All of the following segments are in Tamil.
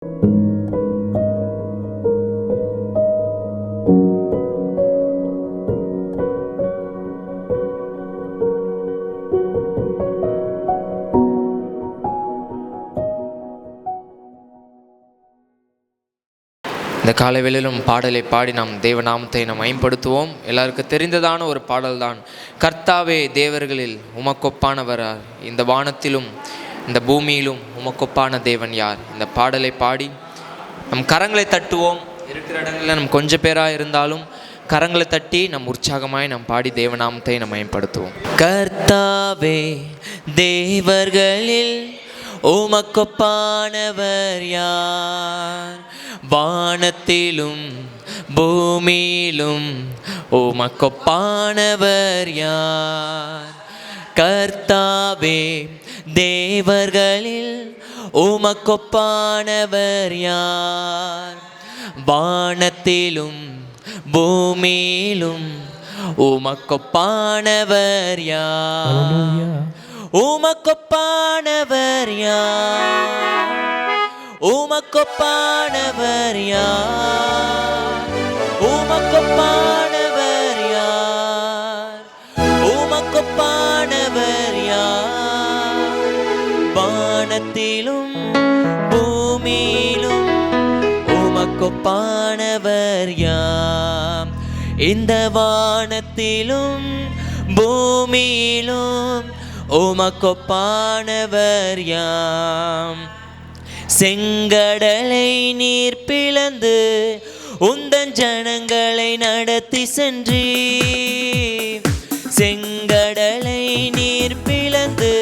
இந்த காலை வேளையிலும் பாடலை பாடி நாம் தேவநாமத்தை நாம் மேம்படுத்துவோம். எல்லாருக்கும் தெரிந்ததான ஒரு பாடல் தான், கர்த்தாவே தேவர்களில் உமக்கொப்பானவரார், இந்த வானத்திலும் இந்த பூமியிலும் உமக்கொப்பான தேவன் யார். இந்த பாடலை பாடி நம் கரங்களை தட்டுவோம். இருக்கிற இடங்களில் நம் கொஞ்சம் பேராக இருந்தாலும் கரங்களை தட்டி நம் உற்சாகமாய் நாம் பாடி தேவநாமத்தை நாம் மேம்படுத்துவோம். கர்த்தாவே தேவர்களில் உமக்கொப்பானவர் யார், வானத்திலும் பூமியிலும் உமக்கொப்பானவர் யார். கர்த்தாவே தேவர்களில் உமக்கொப்பானவர் யார், வானத்திலும் பூமியிலும் உமக்கொப்பானவர் யார். உமக்கொப்பானவர் யார், உமக்கொப்பானவர் யார், உமக்கொப்பானவர் யார், உமக்கொப்பானவர் யார். வானத்திலும் பூமியிலும் உமக்கொப்பானவர் யார். இந்த வானத்திலும் பூமியிலும் உமக்கொப்பானவர் யார். செங்கடலை நீர் பிளந்து உந்தன் ஜனங்களை நடத்தி சென்றீர். செங்கடலை நீர் பிளந்து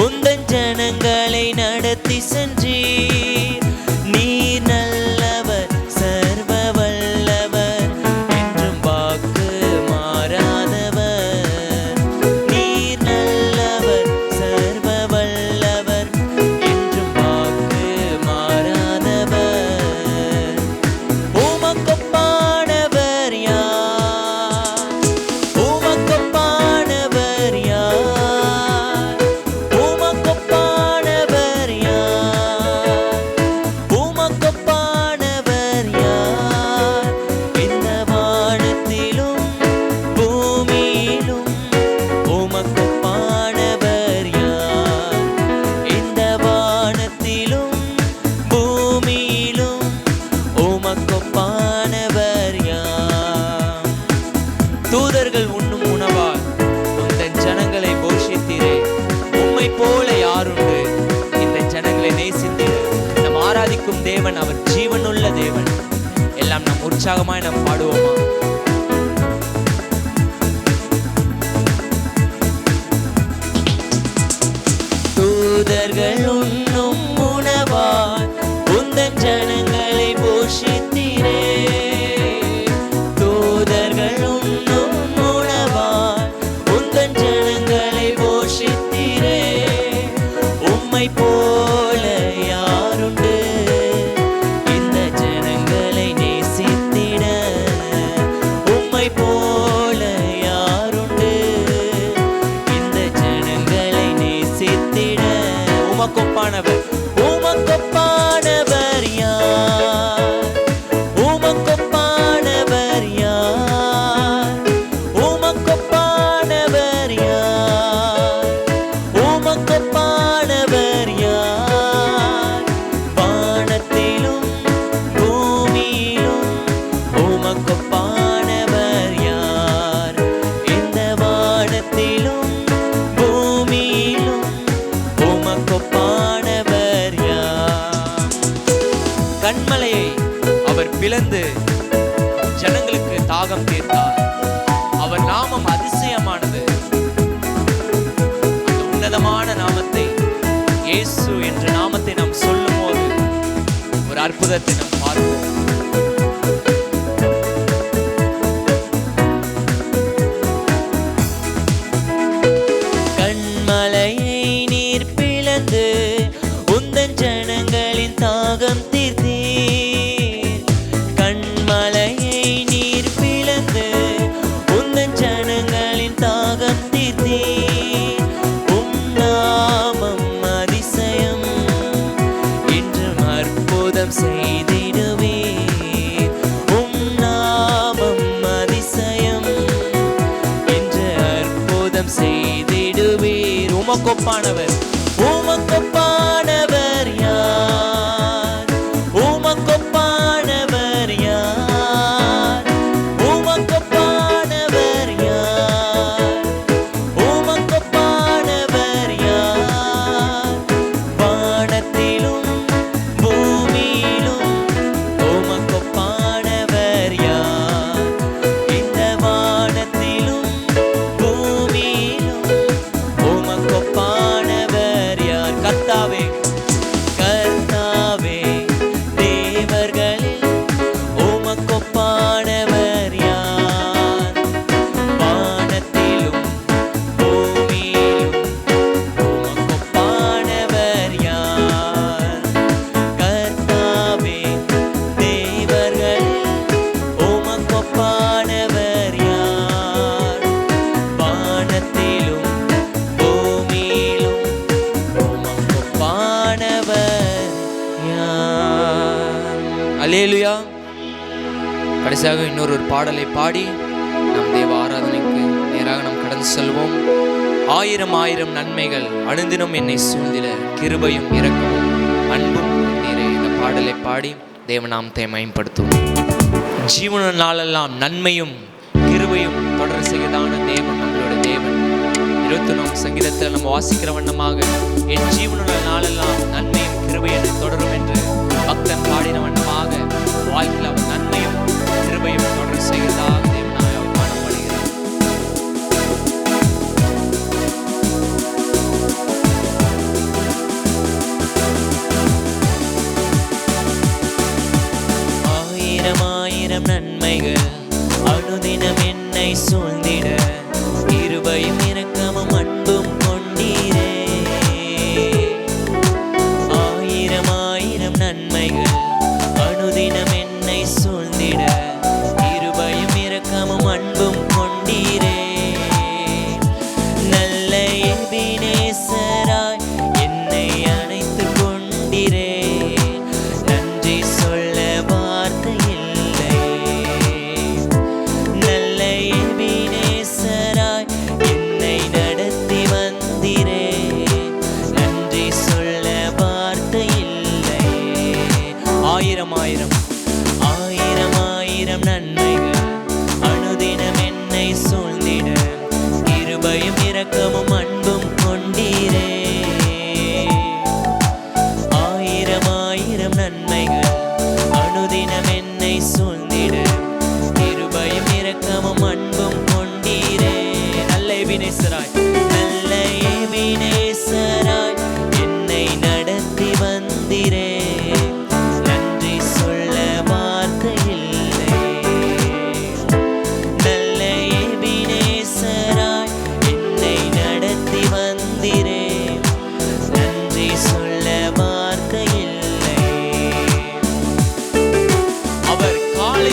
உந்தன் ஜனங்களை நடத்தி சென்றீர். நீர் நல்லவர் சர்வ வல்லவர், என்றும் வாக்கு மாறாதவர். நீர் நல்லவர் சர்வ வல்லவர், என்றும் வாக்கு மாறாதவர். உமக்கொப்பானவர் யார், உமக்கொப்பானவர் யார், உமக்கொப்பானவர் யார், உமக்கொப்பானவர் யார். இந்த வானத்திலும் பூமியிலும் உமக்கொப்பானவர் யார். இந்த வானத்திலும் பூமியிலும் உமக்கொப்பானவர் யார். தூதர்கள் உண்ணும் உணவால் உந்தன் ஜனங்களை போஷித்தீரே, உம்மை போல யாருண்டு இந்த ஜனங்களை நேசித்தீர. நம் ஆராதிக்கும் தேவன் அவர் ஜீவனுள்ள தேவன். எல்லாம் நாம் உற்சாகமாய் நாம் பாடுவோமா? தூதர்கள் உண்ணும் உணவால் உந்தன் ஜனங்களை போஷித்தீரே. தூதர்கள் உண்ணும் உணவால் உந்தன் ஜனங்களை போஷித்தீரே. உம்மை போல யாருண்டு இந்த ஜனங்களை நேசித்திட. உம்மை போல யாருண்டு இந்த ஜனங்களை நேசித்திட. உமக்கொப்பானவர், உமக்கொப்பானவர் யார், உமக்கொப்பானவர் யார், உமக்கொப்பானவர் யார், உமக்கொப்பானவர் யார். வானத்திலும் பூமியிலும் உமக்கொப்பானவர் யார். இந்த வானத்திலும் பூமியிலும் உமக்கொப்பானவர் யார். கண்மலையை அவர் பிளந்து ஜனங்களுக்கு தாகம் தீர்த்தார். அவர் நாமம் அதிசயமானது. அந்த உன்னதமான நாமத்தை, இயேசு என்ற நாமத்தை நாம் சொல்லும் போது ஒரு அற்புதத்தை நாம் பார்ப்போம். கண்மலையை நீர் பிளந்து உந்தன் ஜனங்களின் தாகம் தீர்த்தீர். கண்மலையை நீர் பிளந்து உந்தன் ஜனங்களின் தாகம் தீர்த்தீர். உம் நாமம் அதிசயம், என்றும் அற்புதம் அற்புதம் செய்திடுவீர். உம் நாமம் அதிசயம் என்று அற்புதம் செய்திடுவீர். உமக்கொப்பானவர் உமக்கொப்பானவர் யார்? உமக்கொப்பானவர் யார்? உமக்கொப்பானவர் யார்? உமக்கொப்பானவர் யார்? வானத்திலும் பூமியிலும் உமக்கொப்பானவர் யார்? இந்த வானத்திலும் பூமியிலும் உமக்கொப்பானவர் யார்? கர்த்தாவே கர்த்தாவே தேவர்களில் உமக்கொப்பானவர் யார்? வானத்திலும் பூமியிலும் உமக்கொப்பானவர் யார்? கர்த்தாவே தேவர்களில் உமக்கொப்பானவர் யார்? வானத்திலும் பூமியிலும் உமக்கொப்பானவர் யார்? அல்லேலூயா. கடைசியாக இன்னொரு பாடலை பாடி நம் தேவ ஆராதனைக்கு நேராக நாம் கடந்து செல்வோம். ஆயிரம் ஆயிரம் நன்மைகள் அனுதினம் என்னை சூழ்ந்திட, கிருபையும் இரக்கமும் அன்பும் கொண்டீரே. இந்த பாடலை பாடி தேவநாமத்தை மகிமைப்படுத்துவோம். ஜீவன நாளெல்லாம் நன்மையும் கிருபையும் தொடர் செய்யதான தேவன் நம்மளோட தேவன். 21 சங்கீதத்தில் நம்ம வாசிக்கிற வண்ணமாக என் ஜீவனுள்ள நாளெல்லாம் நன்மையும் கிருபையும் தொடரும் என்று பக்தன் பாடின வண்ணமாக வாழ்க்கையில் அவர் நன்மையும் கிருபையும் தொடர் செய்கிறதாக தேவனாய் அவர் காணப்படுகிறார். ஆயிரம் ஆயிரம் நன்மைகள் அனுதினம் என்னை சூழ்ந்திட, கிருபையும் இரக்கமும் அன்பும் கொண்டீரே. ஆயிரம் ஆயிரம் நன்மைகள் அனுதினம் என்னை சூழ்ந்திட, கிருபையும் இரக்கமும் அன்பும் கொண்டீரே. நல்ல எபினேசராய் என்னை அணைத்துக் கொண்டீரே. நன்றி சொல்ல வார்த்தை இல்லை. நல்ல எபினேசராய் என்னை நடத்தி வந்தீரே. நன்றி சொல்ல வார்த்தை இல்லை. ஆயிரம் ஆயிரம் ஆயிரம் ஆயிரம் நன்மைகள் அனுதினம் என்னை சூழ்ந்திட, கிருபையும் இரக்கமும் அன்பும் கொண்டீரே. ஆயிரம் ஆயிரம் நன்மைகள் அனுதினம் என்னை சூழ்ந்திட, கிருபையும் இரக்கமும் அன்பும் கொண்டீரே. நல்ல எபினேசராய் நல்ல எபினேசராய் என்னை நடத்தி வந்தீரே. நன்றி சொல்ல வார்த்தை இல்லை. நல்ல எபினேசராய் என்னை நடத்தி வந்தீரே. நன்றி சொல்ல வார்த்தை இல்லை. அவர் காலை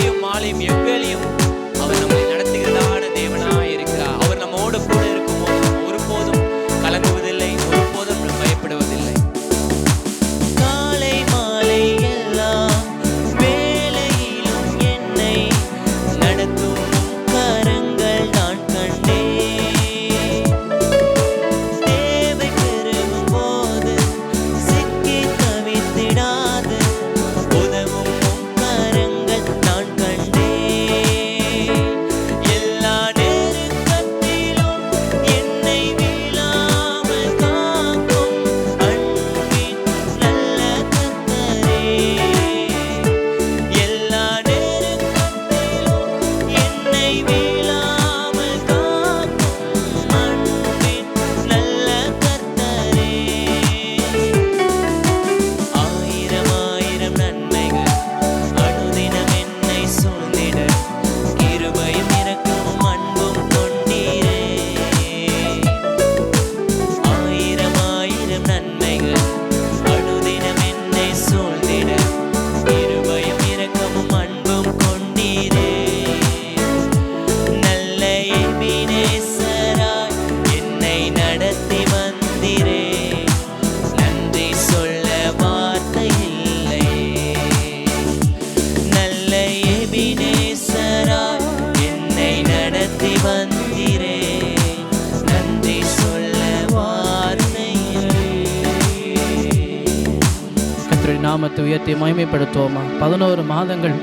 நாமத்தை உயர்த்தி மகிமைப்படுத்துவோமா? 11 மாதங்கள்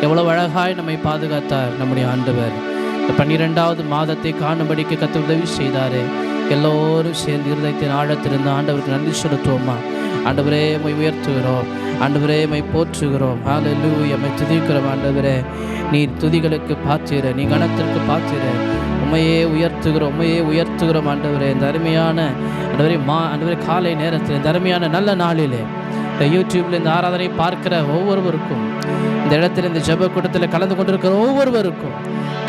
எவ்வளவு அழகாய் நம்மை பாதுகாத்தார் நம்முடைய ஆண்டவர். இந்த 12வது மாதத்தை காணும்படிக்கு கர்த்தர் உதவி செய்தாரே. எல்லோரும் சேர்ந்து இருதயத்தின் ஆழத்திலிருந்து ஆண்டவருக்கு நன்றி செலுத்துவோமா? ஆண்டவரே மை உயர்த்துகிறோம், ஆண்டவரே மை போற்றுகிறோம், ஹல்லேலூயா மை துதிக்கிறோம். ஆண்டவரே நீர் துதிகளுக்கு பாத்திர, நீ கனத்திற்கு பாத்திர, உம்மையே உயர்த்துகிறோம், உம்மையே உயர்த்துகிறோம். ஆண்டவரே இந்த அருமையான ஆண்டவரே காலை நேரத்தில் இந்த அருமையான நல்ல நாளிலே இந்த யூடியூப்ல இந்த ஆராதனை பார்க்கிற ஒவ்வொருவருக்கும், இந்த இடத்துல இந்த ஜெப கூட்டத்தில் கலந்து கொண்டிருக்கிற ஒவ்வொருவருக்கும்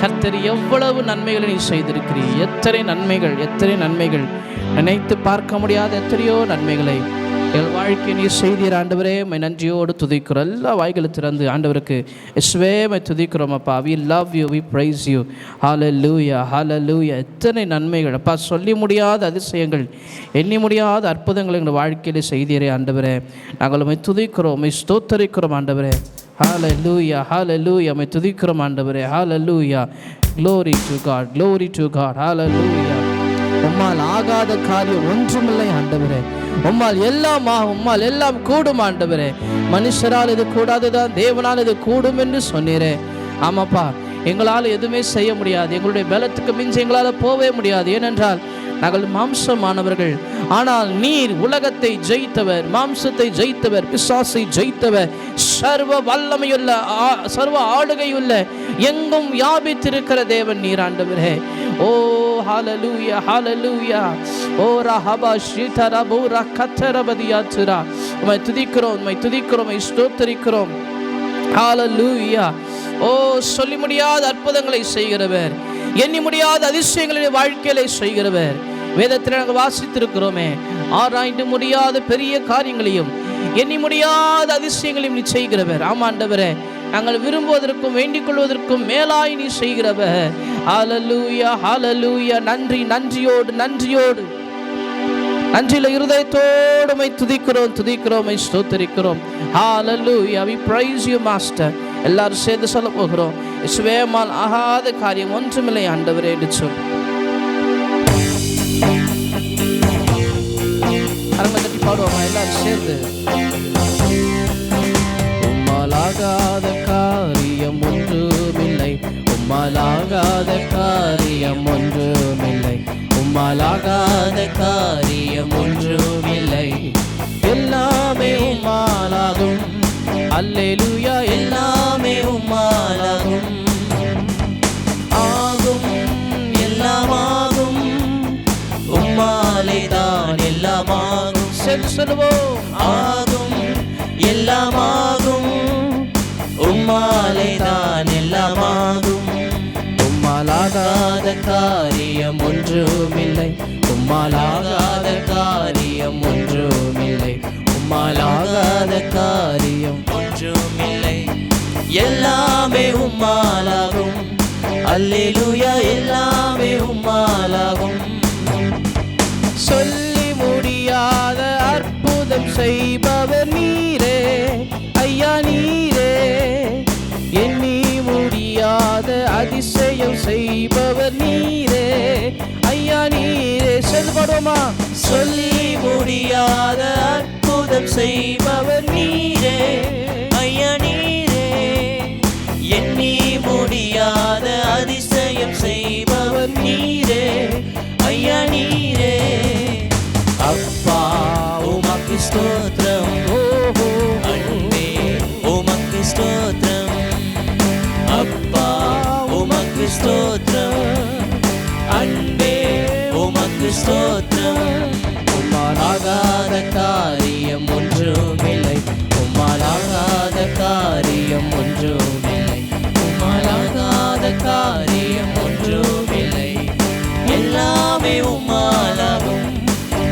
கர்த்தர் எவ்வளவு நன்மைகளை நீ செய்திருக்கிறீர். எத்தனை நன்மைகள் நினைத்து பார்க்க முடியாத எத்தனையோ நன்மைகளை எங்கள் வாழ்க்கை நீ செய்தீர். ஆண்டவரே மை நன்றியோடு துதிக்கிறோம். எல்லா வாய்களும் திறந்து ஆண்டவருக்கு இயேசுவே மை துதிக்கிறோம் அப்பா. we love you, we praise you, hallelujah, hallelujah. எத்தனை நன்மைகள் அப்பா, சொல்லி முடியாத அதிசயங்கள், எண்ணி முடியாத அற்புதங்கள் எங்கள் வாழ்க்கையிலே செய்தீரே ஆண்டவரே. நாங்கள் உம்மை துதிக்கிறோம், உம்மை ஸ்தோத்தரிக்கிறோம் ஆண்டவரே. hallelujah, hallelujah மை துதிக்கிறோம் ஆண்டவரே. hallelujah, glory to God, glory to God, hallelujah. உம்மால் ஆகாத காரியம் ஒன்றுமில்லை ஆண்டவரே. உம்மால் எல்லாம் ஆகும், உம்மால் எல்லாம் கூடும் ஆண்டவரே. மனுஷரால் இது கூடாதுதான், தேவனால் இது கூடும் என்று சொன்னீரே. ஆமாப்பா, எங்களால் எதுவுமே செய்ய முடியாது, எங்களுடைய பலத்துக்கு மிஞ்சி எங்களால் போகவே முடியாது. ஏனென்றால் நாங்கள் மாம்சமானவர்கள். ஆனால் நீர் உலகத்தை ஜெயித்தவர், மாம்சத்தை ஜெயித்தவர், பிசாசை ஜெயித்தவர், சர்வ வல்லமையுள்ள, சர்வ ஆளுகையுள்ள, எங்கும் வியாபித்திருக்கிற தேவன் நீர் ஆண்டவரே. ஓ ஹalleluya, hallelujah. ஓ ரஹபா ஷிதரபுரா கத்தரபதியாத்ரா. உம்மை துதிக்கிறோம், உம்மை துதிக்கிறோம், உம்மை ஸ்தோத்திரிக்கிறோம். ஹalleluya. ஓ சொல்லி முடியாத அற்புதங்களை செய்கிறவர், எண்ணி முடியாத அதிசயங்களை வாழ்க்கையிலே செய்கிறவர். வேதத்தில் நாங்கள் வாசித்திருக்கிறோமே, ஆராய்ந்து முடியாத பெரிய காரியங்களையும் எண்ணி முடியாத அதிசயங்களையும் நீ செய்கிறவர். ஆமாண்டவரே, நாங்கள் விரும்புவதற்கும் வேண்டிக் கொள்வதற்கும் மேலாய் நீ செய்கிறவர். ஹalleluya, hallelujah. நன்றியோடு நன்றியில இருதயத்தோடு உம்மை துதிக்கிறோம், உம்மை ஸ்தோத்திரிக்கிறோம். hallelujah, we praise you master. எல்லாரும் சேர்ந்து சொல்ல போகிறோம், இயேசுவேமால் ஆகாத காரியம் ஒன்றுமில்லை ஆண்டவரே என்று சொல்லி அரங்கத்தட்டி பாடுவோமா எல்லாரும் சேர்ந்து? உம்மால் ஆகாத காரியம் ஒன்றுமில்லை, உம்மால் ஆகாத காரியம் ஒன்றுமில்லை, உம்மால் ஆகாத காரியம் ஒன்றுமில்லை, எல்லாமே உம்மாலாகும். அல்லேலூயா, எல்லாமே உம்மாலாகும். ஆகும், எல்லாமாகும், உம்மாலே தான் எல்லாமாகும். சொல்லுவோம், ஆகும், எல்லாமாகும், உம்மாலே தான் எல்லாமாகும். உம்மாலாகாத காரியம் ஒன்றுமில்லை, உம்மாலாகாத காரியம் ஒன்றுமில்லை, உம்மாலாகாத காரியம் ஒன்றுமில்லை, எல்லாமே உம்மாலாகும். அல்லேலூயா, எல்லாமே உம்மாலாகும். சொல்லி முடியாத அற்புதம் செய்பவர் நீரே ஐயா, நீரே எண்ணி முடியாத அதிசயம் செய்பவர் நீரே ஐயா, நீரே. செல்வடுமா, சொல்லி முடியாத அற்புதம் செய்பவர் நீரே ஐயா, நீரே எண்ணி முடியாத அதிசயம் செய்பவர் நீரே ஐயா, நீரே. அப்பா உமக்கு ஸ்தோத்திரம், அன்பே உமக்கு ஸ்தோத்திரம், அப்பா உமக்கு ஸ்தோத்திரம், அன்பே உமக்கு ஸ்தோத்திரம். உம்மாலாகாத காரியம் ஒன்றுமில்லை, உம்மாலாகாத காரியம் ஒன்றுமில்லை, உம்மாலாகாத காரியம் ஒன்றுமில்லை, எல்லாமே உம்மாலாகும்.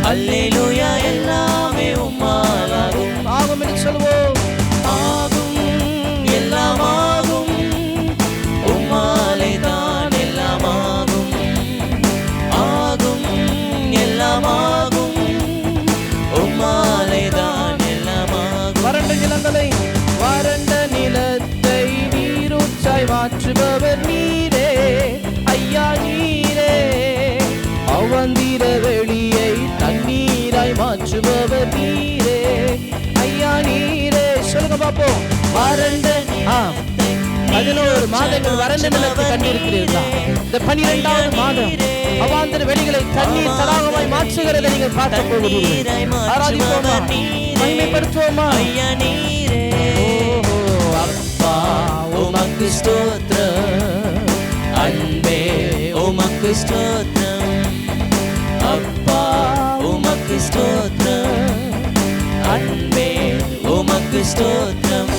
அல்லேலூயா, எல்லாமே உம்மாலாகும். ஆகும் என்று சொல்லுவோம், ஆகும், எல்லாமாகும், உம்மாலே தான் எல்லாமாகும். ஆகும், எல்லாமாகும், உம்மாலே வறண்ட 11 மாதங்கள் வறண்ட நிலத்தை கண்டிருக்கிறீர்களா? இந்த 12வது மாதம் அவாந்தர வெளிகளை தண்ணீர் தடாகமாய் மாற்றுகிறதை நீங்கள் பார்க்க போகிறீர்கள். ஆராதிப்போமா, மகிமைப்படுத்துவோமா? அப்பா உமக்கு ஸ்தோத்திரம், அன்பே உமக்கு ஸ்தோத்திரம், அப்பா உமக்கு ஸ்தோத்திரம், அன்பே உமக்கு ஸ்தோத்திரம்.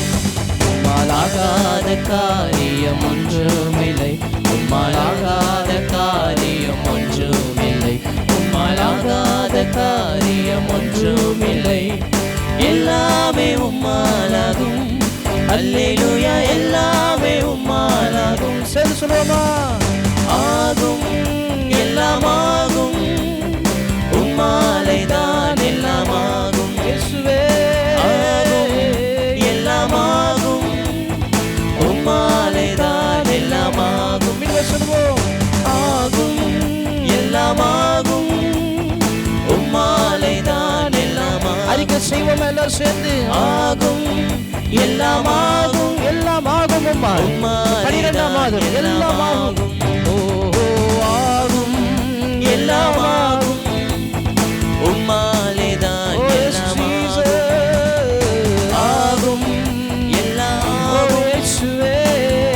உம்மாலாகாத காரியம் ஒன்றுமில்லை, உம்மாலாகாத காரியம் ஒன்றுமில்லை, உம்மாலாகாத காரியம் ஒன்றுமில்லை. எல்லாமே உம்மாலாகும், அல்லேலூயா, எல்லாமே உம்மாலாகும். சரி சொல்லுவோமா? ஆகும், எல்லாம் ஆகும், உம்மாலைதான் எல்லாம் ஆகும். இயேசுவே ஆகும், எல்லாம் ஆகும், உம்மாலைதான் எல்லாம் ஆகும். இன்னும் சொல்லுவோம். ஆகும், எல்லாம் ஆகும், உம்மாலைதான் எல்லாம் ஆகும். அறிக்கை செய்வோம் எல்லாரும் சேர்ந்து. ஆகும், எல்லாம் ஆகும், எல்லாம் ஆகும், உம்மா 12ஆம் மாதம் எல்லாம் ஆகும். ஆகும், எல்லாம் ஆகும், உம்மாலேதான் எல்லாம் ஆகும், எல்லாம் ஆகும், இயேசுவே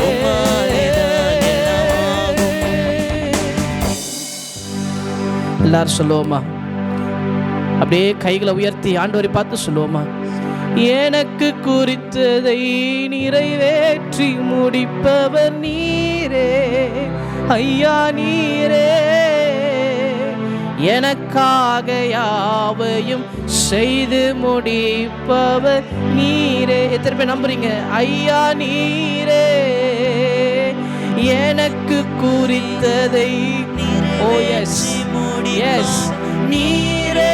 உம்மாலேதான் எல்லாம் ஆகும். எல்லாரும் சொல்லுவோமா? அப்படியே கைகளை உயர்த்தி ஆண்டவரை பார்த்து சொல்லுவோமா? எனக்கு குறித்ததை நிறைவேற்றி முடிப்பவர் நீரே, ஐயா நீரே, எனக்காக யாவையும் செய்து முடிப்பவர் நீரே. எத்தனை பேர் நம்புறீங்க? ஐயா நீரே, எனக்கு குறித்ததை நீரே,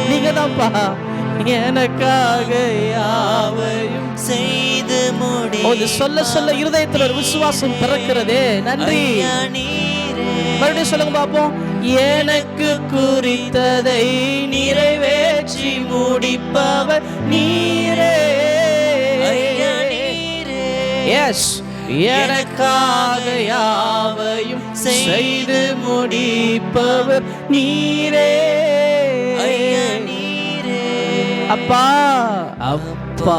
நீங்க தான்ப்பா எனக்காக யாவையும் செய்து முடி. சொல்ல சொல்ல இருதயத்தில் ஒரு விசுவாசம் பிறக்கிறதே. நன்றி. மறுபடியும் சொல்லுங்க பாப்போம். எனக்கு குறித்ததை நிறைவேற்றி முடிப்பவர் நீரே, எஸ், எனக்காக யாவையும் செய்து முடிப்பவர் நீரே, அப்பா அப்பா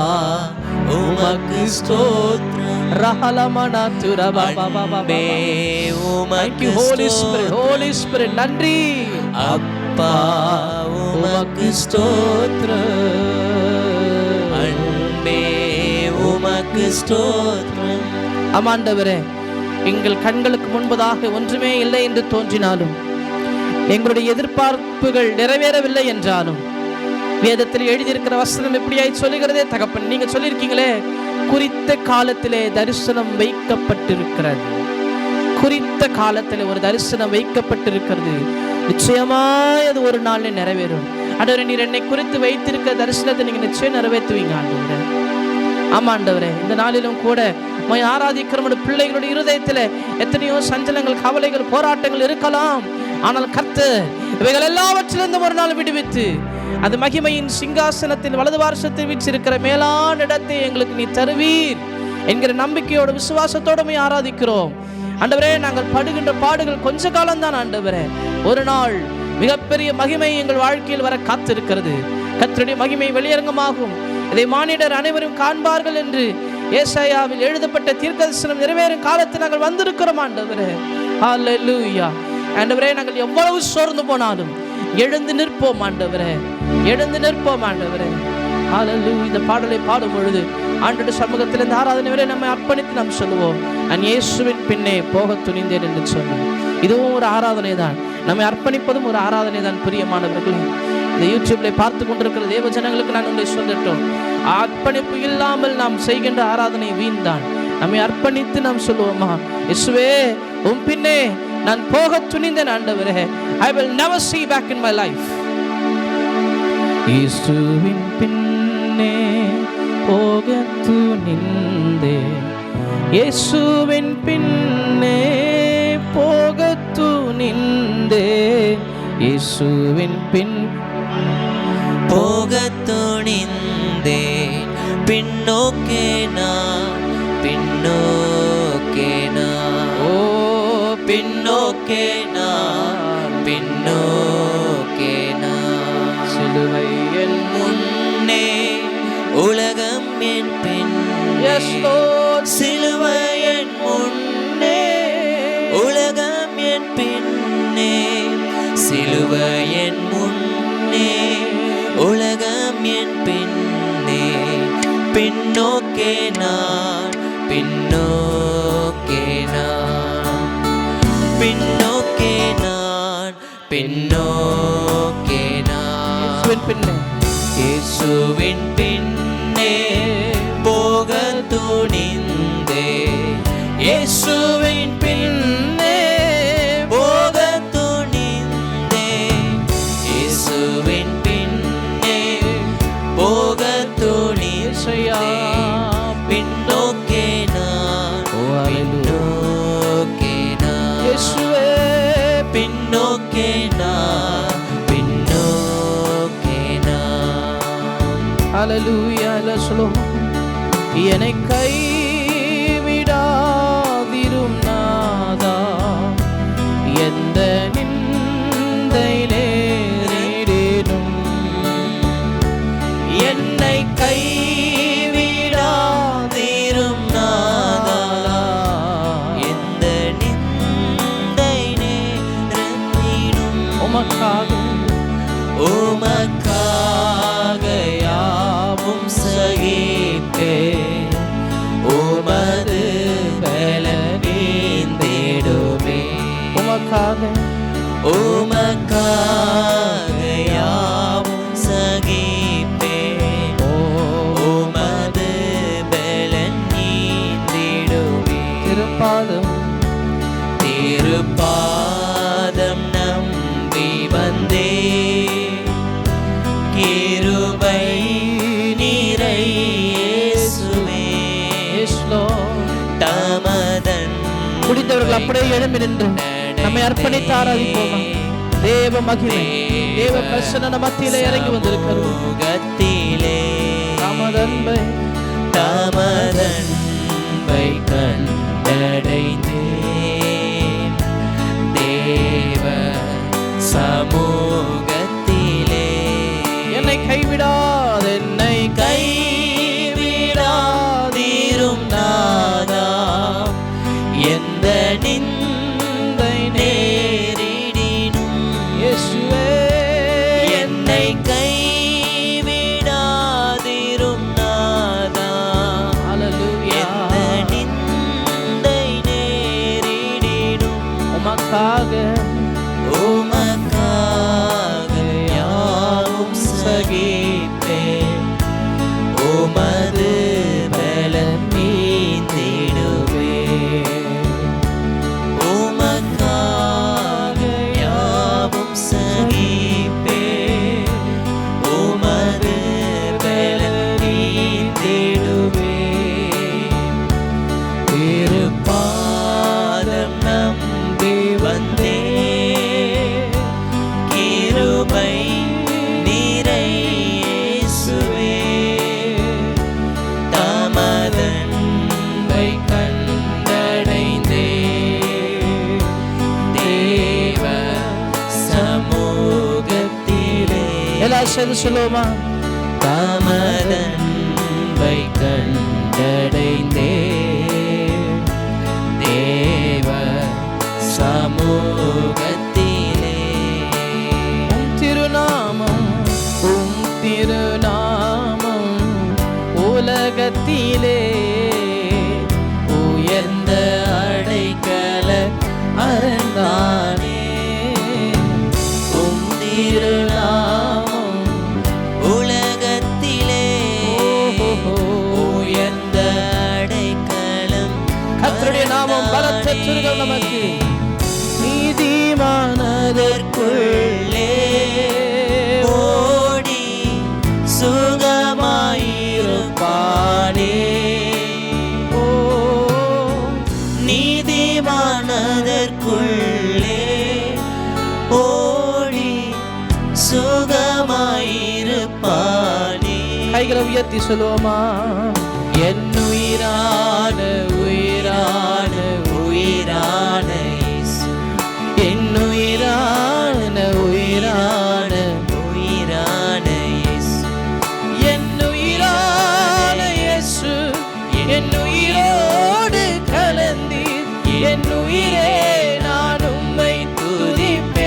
உமக்கு ஸ்தோத்திரம். ரஹலமனா துரபா பாபா பாபா உமக்கு ஹோலி ஸ்பிரிட், ஹோலி ஸ்பிரிட் நன்றி. அப்பா உமக்கு ஸ்தோத்திரம், அன்பே உமக்கு ஸ்தோத்திரம். ஆமாண்டவரே, எங்கள் கண்களுக்கு முன்பதாக ஒன்றுமே இல்லை என்று தோன்றினாலும், எங்களுடைய எதிர்பார்ப்புகள் நிறைவேறவில்லை என்றாலும், வேதத்தில் எழுதியிருக்கிற வசனம் எப்படியாய் சொல்லுகிறதே தகப்பன், நீங்க சொல்லியிருக்கீங்களே, குறித்த காலத்திலே தரிசனம் வைக்கப்பட்டிருக்கிறது. குறித்த காலத்தில் ஒரு தரிசனம் வைக்கப்பட்டிருக்கிறது. நிச்சயமாய் அது ஒரு நாளில் நிறைவேறும். ஆண்டவரே, நீர் என்னை குறித்து வைத்திருக்கிற தரிசனத்தை நீங்க நிச்சயம் நிறைவேற்றுவீங்க ஆண்டவரே. ஆமா ஆண்டவரே, இந்த நாளிலும் கூட ஆராதிக்கிற பிள்ளைகளுடைய இருதயத்தில் எத்தனையோ சஞ்சலங்கள், கவலைகள், போராட்டங்கள் இருக்கலாம். ஆனால் கர்த்தர் இவைகள் எல்லாவற்றிலிருந்தும் ஒரு நாள் விடுவித்து அது மகிமையின் சிங்காசனத்தின் வலது பார்சத்தில் வீற்றிருக்கிற மேலான இடத்தை எங்களுக்கு நீ தருவீர் என்கிற நம்பிக்கையோட விசுவாசத்தோடு ஆராதிக்கிறோம் ஆண்டவரே. நாங்கள் படுகின்ற பாடுகள் கொஞ்ச காலம்தான் ஆண்டவரே. ஒரு நாள் மிகப்பெரிய மகிமை எங்கள் வாழ்க்கையில் வர காத்திருக்கிறது. கர்த்தருடைய மகிமை வெளியரங்கமாகும், இதை மானிடர் அனைவரும் காண்பார்கள் என்று ஏசாயாவில் எழுதப்பட்ட தீர்க்கதரிசனம் நிறைவேறும் காலத்தில் நாங்கள் வந்திருக்கிறோம் ஆண்டவரே. ஹல்லேலூயா. ஆண்டவரே, நாங்கள் எவ்வளவு சோர்ந்து போனாலும் எழுந்து நிற்போம் ஆண்டவரே, எழுந்து நிற்போம் ஆண்டவரே. ஹல்லேலூயா. இந்த பாடலை பாடும் பொழுது ஆண்டவருடைய சமூகத்தில் இந்த ஆராதனை வரை நம்மை அர்ப்பணித்து நாம் சொல்லுவோம், நான் இயேசுவின் பின்னே போக துணிந்தேன் என்று சொல்லுவோம். இதுவும் ஒரு ஆராதனை தான், நம்மை அர்ப்பணிப்பதும் ஒரு ஆராதனை தான். பிரியமானவர்களே, இந்த யூடியூப்ல பார்த்து கொண்டிருக்கிற தேவ ஜனங்களுக்கு நான் உங்களை சொல்லட்டும், அர்ப்பணிப்பு இல்லாமல் நாம் செய்கின்ற ஆராதனை வீண் தான். நம்மை அர்ப்பணித்து நாம் சொல்லுவோமா, இயேசுவே உம் பின்னே நான் போக துணிந்தேன் ஆண்டவரே. I will never see back in my life. இயேசுவின் பின்னே போக துணிந்தேன், இயேசுவின் பின்னே போக துணிந்தேன், இயேசுவின் பின் போகத் துணிந்தேன். பின்னோக்கே நான், பின்னோக்கே நான், ஓ பின்னோக்கே நான், பின்னோக்கே நான். சிலுவை என் முன்னே, உலகம் என் பின்னே. சிலுவை என் முன்னே, உலகம் என் பின்னே. சிலுவை என் முன்னே, உலகம் என் பின்னே. பின்னோக்கே நான், பின்னோக்கே நான், பின்னோக்கே நான், பின்னோக்கே நான். இயேசுவின் பின்னே போக துணிந்தே. இயேசுவின் பின்னே போக துணிந்தே. இயேசுவின் பின்னே போக துணிந்தே. பின்னோக்கே நான், பின்னோக்கே நான். இயேசுவே பின்னோக்கே நான், பின்னோக்கே நான். ஹல்லேலூயா. சொல்லுவோம். என்னை கைவிடாதிரும் நாதா, எந்த நிந்தை நேரிடினும். என்னை கைவிடாதிரும் நாதா, எந்த நிந்தை நேரிடினும். உமக்காக உமக்காக யாவும் சகிப்பேன். உமது பலனீந்திடுவே. உமக்காக உமக்காக யாவும் சகிப்பேன். உமது பலனீந்திடுவே. திருப்பாதம் திருப்பாதம் நம்பி வந்தே. கிருபை நீரை இயேசுவே. தமதன் முடிந்தவர்கள் அப்படியே எழும்பி நின்று நம்மை அர்ப்பணித்து ஆராதிப்போமா. தேவ மகிமை, தேவ பிரசன்ன மத்தியிலே இறங்கி வந்திருக்கிறது. தமதன்பை தமதன்பை கண்டடைந்தேன். தேவ சமூகத்திலே என்னை கைவிடாத, என்னை கைவிடாதிரும் நாதா, எந்த நிந்தை நேரிடினும். இயேசுவே என்னை கைவிடாதிரும் நாதா, ஹல்லேலூயா. எந்த நிந்தை நேரிடினும். உமக்காக உமக்காக யாவும் சகிப்பேன். உமது பலன் மீந்திடுவே. உமக்காக யாவும் சகிப்பேன். உமது பலன் மீந்திடுவே. திருப்பாதம் நம்பி வந்தே. கிருபை நீரை இயேசுவே. தமதன்பை கண்டடைந்தே. தேவ சமூகத்திலே எல்லாம் சேர்ந்து சொல்லுவோமா. தமதன்பை கண்டடைந்தே. தேவ சமூகத்திலே திருநாமம், திருநாமம் உலகத்திலே உயர்ந்த அடைக்கல அரணானே. திருநாமம் உலகத்திலே உயர்ந்த அடைக்கலம். கர்த்தருடைய நாமம் பலத்த சுருகம் நமக்கு. நீதிமானதற்குள்ளே ஓடி சுகமாயிருப்பானே. ஓ நீதிமானதற்குள்ளே ஓடி சுகமாயிருப்பானே. கைகளை உயர்த்தி சொல்லுவோமா? என் உயிரான உயிரான உயிரான இயேசு, என் உயிரான உயிரான உயிரான இயேசு, என் உயிரான இயேசு, என் உயிரோடு கலந்தீர். என் உயிரே நான் உம்மை துதிப்பேன்,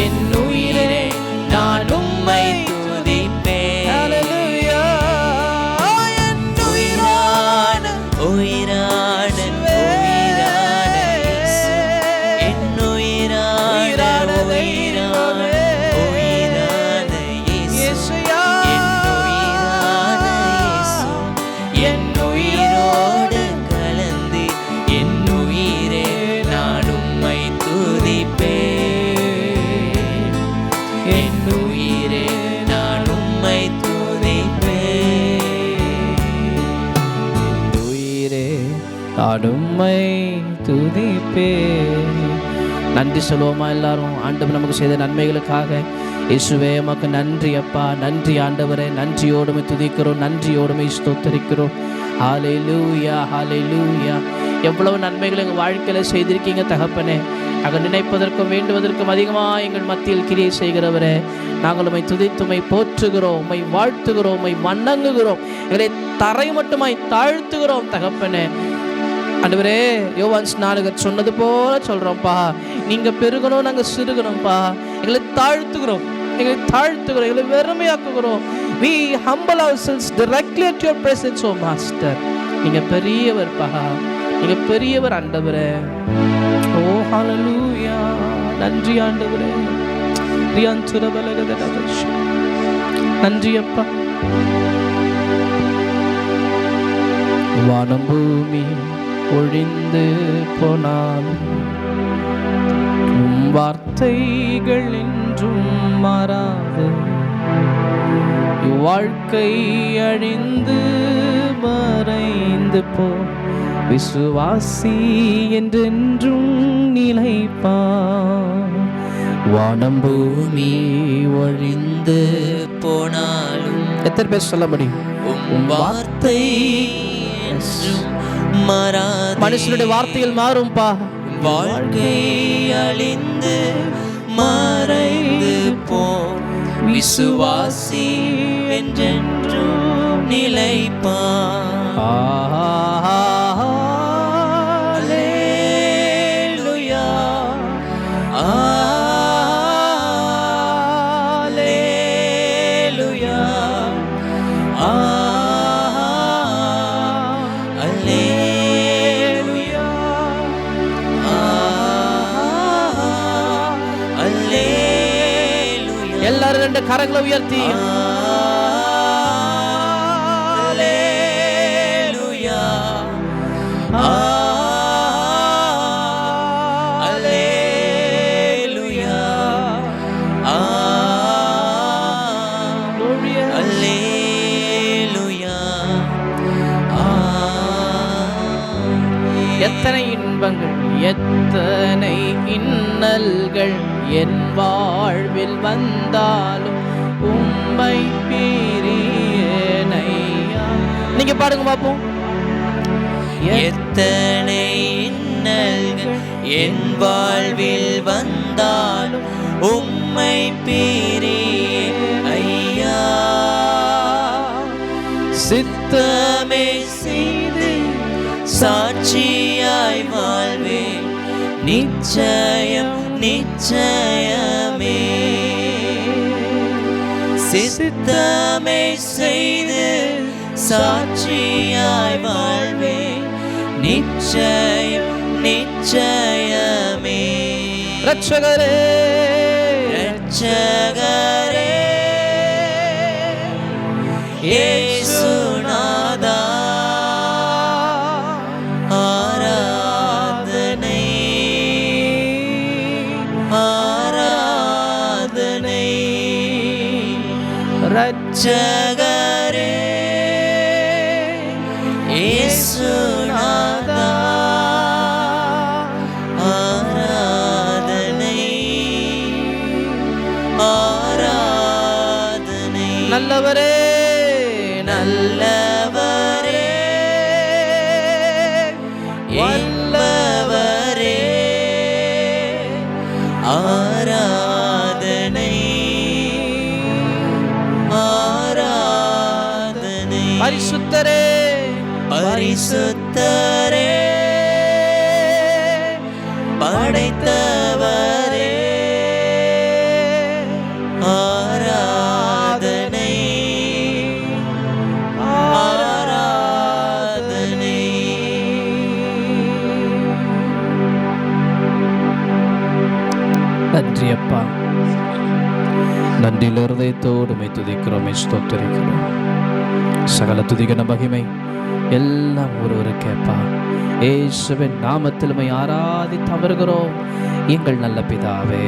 என் உயிரே நான் உம்மை துதிப்பேன். ஹல்லேலூயா. என் உயிரான உயிரான உயிரான இயேசு, என் உயிரான உயிரான உயிரான இயேசு, என் உயிரான இயேசு, என் உயிரோடு கலந்து என் உயிரே நான் உம்மை துதிப்பேன், என் உயிரே நான் உம்மை துதிப்பேன், உயிரே நான் உம்மை துதிப்பேன். நன்றி சொல்லுவோமா எல்லாரும்? ஆண்டவர் நமக்கு செய்த நன்மைகளுக்காக. இயேசுவே உமக்கு நன்றி அப்பா, நன்றி ஆண்டவரே, நன்றியோடுமை துதிக்கிறோம், நன்றியோடுமை ஸ்தோத்தரிக்கிறோம். ஹல்லேலூயா, ஹல்லேலூயா. எவ்வளவு நன்மைகள் எங்கள் வாழ்க்கையில் செய்திருக்கீங்க தகப்பனே. நாங்கள் நினைப்பதற்கும் வேண்டுவதற்கும் அதிகமாக எங்கள் மத்தியில் கிரியை செய்கிறவரே, நாங்கள் உம்மை துதித்துமை போற்றுகிறோம், உம்மை வாழ்த்துகிறோம், உம்மை வணங்குகிறோம், எங்களை தரை மட்டுமாய் தாழ்த்துகிறோம் தகப்பனே. ஆண்டவரே, யோவான் ஸ்நானகர் சொன்னது போல சொல்கிறோம்ப்பா, நீங்கள் பெருகணும், நாங்கள் சிறுகணும்ப்பா. எங்களை தாழ்த்துகிறோம், எங்களை தாழ்த்துகிறோம், எங்களை வெறுமையாக்குகிறோம். We humble ourselves directly at your presence, oh Master. நீங்கள் பெரியவர்ப்பா, நீங்கள் பெரியவர் ஆண்டவரே. ஓ ஹல்லேலூயா. நன்றி ஆண்டவரே. நன்றி அப்பா. வானம் பூமி ஒழிந்து போனாலும் வார்த்தைகள் என்றும் மாறாது, வாழ்க்கை அழிந்து மறைந்து போ, விசுவாசி என்றென்றும் நிலைப்பான். வானம் பூமி ஒழிந்து போனாலும், எத்தனை பேர் சொல்ல முடியும்? வார்த்தை மாறாது. மனுஷனுடைய வார்த்தைகள் மாறும்பா, வாழ்க்கை அழிந்து மறைந்து போ, விசுவாசி என்றென்றும் நிலைப்பான். ஹல்லேலூயா, ஹல்லேலூயா, ஹல்லேலூயா, ஹல்லேலூயா. எல்லாரும் ரெண்டு கரங்களை உயர்த்தி ஹல்லேலூயா, ஹல்லேலூயா, ஹல்லேலூயா. எத்தனை இன்பங்கள், எத்தனை இன்னல்கள் என் வாழ்வில் வந்தாலும் உம்மை பிரியேனையா. நீங்க பாடுங்க பாப்போம். எத்தனை இன்னல்கள் என் வாழ்வில் வந்தாலும் உம்மை பிரியேனையா, சித்தமே செய்து சாட்சியாய் வாழ்வேன், நிச்சயம் நிச்சயமே. சித்தமே செய்து சாட்சியாய் வாழ்வேன், நிச்சயம் நிச்சயமே. ரட்சகரே, ரட்சகரே, இயேசுநாதா, ஆராதனை ஆராதனை. ரட்சகரே, இயேசுநாதா, ஆராதனை ஆராதனை. நல்லவரே நல்லவரே வல்லவரே ஆராதனை ஆராதனை. பரிசுத்தரே பரிசுத்தரே படைத்தவரே ஆராதனை ஆராதனை. நன்றி அப்பா, நன்றியில் இருதயத்தோடு உம்மை துதிக்கிறோம், ஸ்தோத்திரிக்கிறோம். சகல துதிகன மகிமை எல்லாம் ஒருவருக்கு அப்பா. இயேசுவின் நாமத்தில் உம்மை ஆராதித்து அமர்கிறோம் எங்கள் நல்ல பிதாவே.